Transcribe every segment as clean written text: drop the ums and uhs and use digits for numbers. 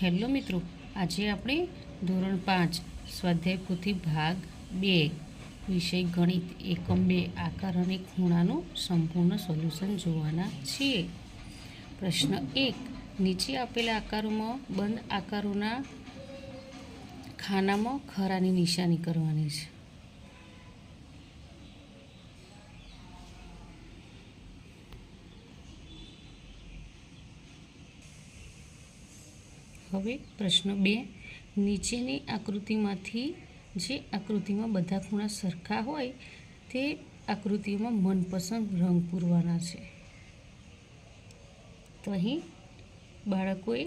Hello મિત્રો, આજે આપણે ધોરણ 5 સ્વાધ્યાય પોથી ભાગ 2 વિષય ગણિત એકમ 2 આકાર અને ખૂણાનું સંપૂર્ણ સોલ્યુશન જોવાના છીએ। પ્રશ્ન 1, નીચે આપેલા આકારોમાં બંધ આકારોના ખાનામાં ખરાની નિશાની કરવાની છે। હવે પ્રશ્ન 2, નીચેની આકૃતિમાંથી જે આકૃતિમાં બધા ખૂણા સરખા હોય તે આકૃતિઓમાં મનપસંદ રંગ પૂરવાના છે। તો અહીં બાળકોએ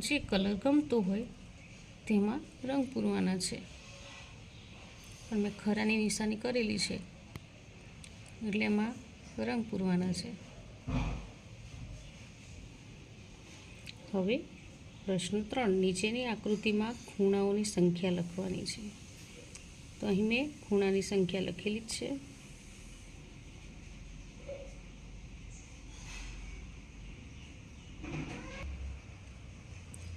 જે કલર ગમતો હોય તેમાં રંગ પૂરવાના છે, પણ મેં ખરાની નિશાની કરેલી છે એટલે એમાં રંગ પૂરવાના છે। હવે પ્રશ્ન 3, નીચેની આકૃતિમાં ખૂણાઓની સંખ્યા લખવાની છે। તો અહીં મેં ખૂણાની સંખ્યા લખેલી જ છે।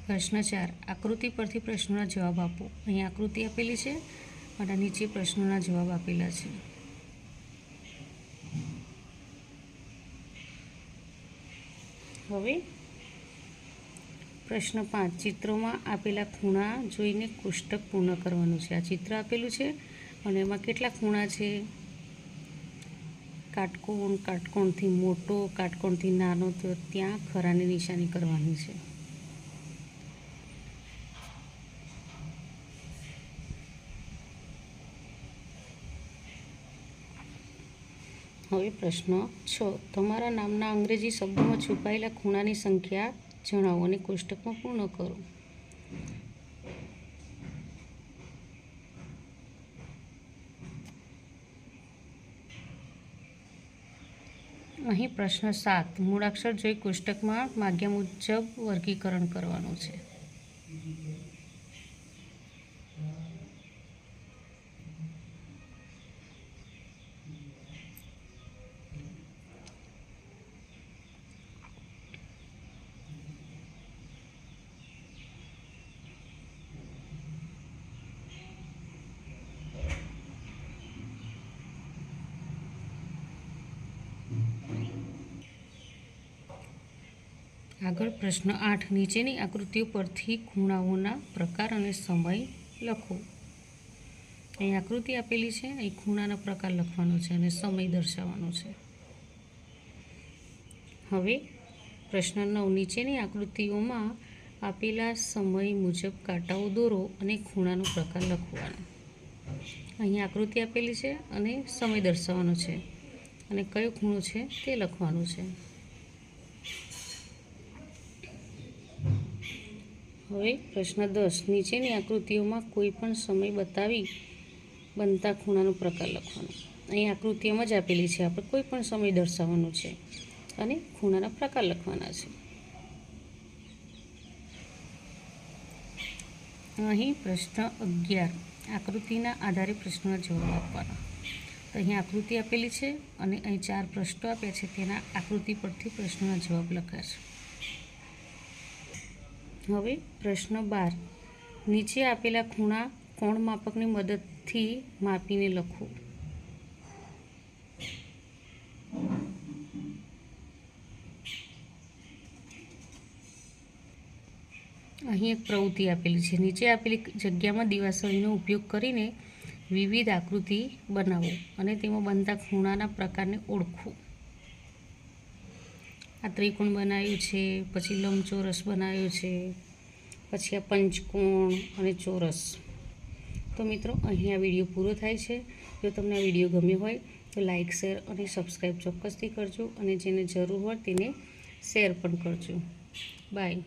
પ્રશ્ન 4, આકૃતિ પરથી પ્રશ્નોના જવાબ આપો। અહીં આકૃતિ આપેલી છે અને નીચે પ્રશ્નોના જવાબ આપેલા છે। હવે પ્રશ્ન 5, ચિત્રોમાં આપેલા ખૂણા જોઈને કોષ્ટક પૂર્ણ કરવાનું છે। આ ચિત્ર આપેલું છે અને એમાં કેટલા ખૂણા છે? કાટકોણ, કાટકોણથી મોટો, કાટકોણથી નાનો, તો ત્યાં ખરાની નિશાની કરવાની છે। હવે પ્રશ્ન 6, તમારા નામના અંગ્રેજી શબ્દોમાં છુપાયેલા ખૂણાની સંખ્યા જણાવો અને કોષ્ટકમાં પૂર્ણ કરો। અહીં પ્રશ્ન 7, મૂળાક્ષર જોઈ કોષ્ટકમાં માગ્યા મુજબ વર્ગીકરણ કરવાનું છે। આગળ પ્રશ્ન 8, નીચેની આકૃતિઓ પરથી ખૂણાઓના પ્રકાર અને સમય લખો। અહીં આકૃતિ આપેલી છે, અહીં ખૂણાના પ્રકાર લખવાનો છે અને સમય દર્શાવવાનો છે। હવે પ્રશ્ન 9, નીચેની આકૃતિઓમાં આપેલા સમય મુજબ કાંટાઓ દોરો અને ખૂણાનો પ્રકાર લખવાનો। અહીં આકૃતિ આપેલી છે અને સમય દર્શાવવાનો છે અને કયો ખૂણો છે તે લખવાનું છે। હવે પ્રશ્ન 10, નીચેની આકૃતિઓમાં કોઈ પણ સમય બતાવી બનતા ખૂણાનો પ્રકાર લખવાનો। અહીં આકૃતિઓમાં જ આપેલી છે, આપણે કોઈ પણ સમય દર્શાવવાનો છે અને ખૂણાના પ્રકાર લખવાના છે। અહીં પ્રશ્ન 11, આકૃતિના આધારે પ્રશ્નોના જવાબ આપવાના। તો અહીં આકૃતિ આપેલી છે અને અહીં 4 પ્રશ્નો આપ્યા છે, તેના આકૃતિ પરથી પ્રશ્નોના જવાબ લખ્યા છે। હવે પ્રશ્ન 12, નીચે આપેલા ખૂણા કોણ માપકની મદદથી માપીને લખો। અહીં એક પ્રવૃત્તિ આપેલી છે, નીચે આપેલી જગ્યામાં દિવાસળીનો ઉપયોગ કરીને વિવિધ આકૃતિ બનાવો અને તેમાં બનતા ખૂણાના પ્રકારને ઓળખો। આ ત્રિકોણ બનાવ્યું છે, પછી લંબચોરસ બનાવ્યું છે, પછી આ પંચકોણ અને ચોરસ। તો મિત્રો, અહીં આ વિડીયો પૂરો થાય છે। જો તમને આ વિડીયો ગમ્યો હોય તો લાઇક, શેર અને સબસ્ક્રાઈબ ચોક્કસથી કરજો અને જેને જરૂર હોય તેને શેર પણ કરજો। બાય।